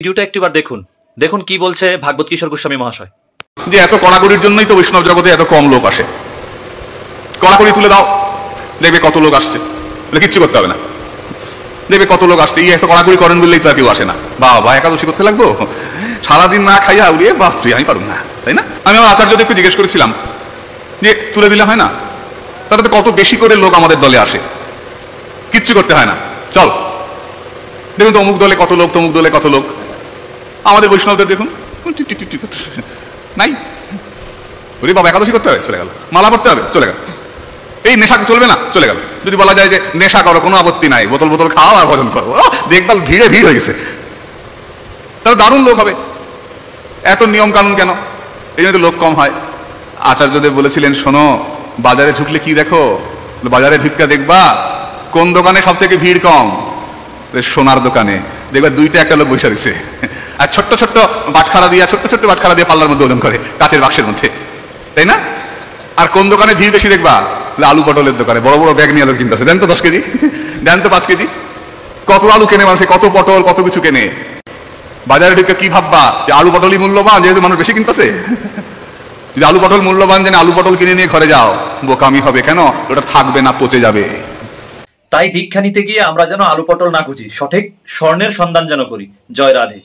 ভিডিওটা একটিবার দেখুন, দেখুন কি বলছে ভাগবত কিশোর গোস্বামী মহাশয়। যে এত কড়াকড়ির জন্যই তো বৈষ্ণব জগতে এত কম লোক আসে। কড়াকড়ি তুলে দাও, দেখবে কত লোক আসছে, বলে কিচ্ছু করতে হবে না, দেখবে কত লোক আসছে। এই এত কড়াকড়ি করেন বললেই তো আর কেউ আসে না। বাবা একাদশী করতে লাগবো, সারাদিন না খাইয়া উড়িয়ে বাপরে আমি পারুন না, তাই না? আমি আমার আচার্যদের একটু জিজ্ঞেস করেছিলাম যে তুলে দিলে হয় না? তাতে কত বেশি করে লোক আমাদের দলে আসে, কিচ্ছু করতে হয় না। চল দেখুন তো অমুক দলে কত লোক, তমুক দলে কত লোক। আমাদের বৈষ্ণবদের দেখুন নাই। বলি বাবা একাদশী করতে হবে, চলে গেল। মালা পড়তে হবে, চলে গেল। এই নেশা চলবে না, চলে গেল। যদি বলা যায় যে নেশা করো, কোনো আপত্তি নাই, বোতল বোতল খাও আর ভজন করো, দেখভাল ভিড়ে ভিড় হয়ে গেছে, তাহলে দারুণ লোক হবে। এত নিয়ম কানুন কেন? এই জন্য তো লোক কম হয়। আচার্যদেব বলেছিলেন, শোনো বাজারে ঢুকলে কি দেখো? বাজারে ঢুকা দেখবা কোন দোকানে সব থেকে ভিড় কম? সোনার দোকানে দেখবা দুইটা একটা লোক বসে রয়েছে, আর ছোট্ট ছোট্ট বাটখারা দিয়ে, ছোট্ট ছোট্ট বাটখারা দিয়ে পাল্লার মধ্যে ওজন করে, কাচের বাক্সের মধ্যে, তাই না? আর কোন দোকানে ভিড় বেশি দেখবা? আলু পটলের দোকানে বড় বড় ব্যাগ নিয়ে আলু কিনতেছে, দেন তো 10 কেজি, দেন তো 5 কেজি। কত আলু কেনে মানুষ, কত পটল, কত কিছু কেনে। বাজারে ঢুকে কি ভাববা যে আলু পটলই মূল্যবান, যেহেতু মানুষ বেশি কিনতেছে? যদি আলু পটল মূল্যবান জেনে আলু পটল কিনে নিয়ে ঘরে যাও, বোকামি হবে। কেন? ওটা থাকবে না, পচে যাবে। তাই দীক্ষা নিতে গিয়ে আমরা যেন আলু পটল না খুঁজি, সঠিক স্বর্ণের সন্ধান যেন করি। জয় রাধে।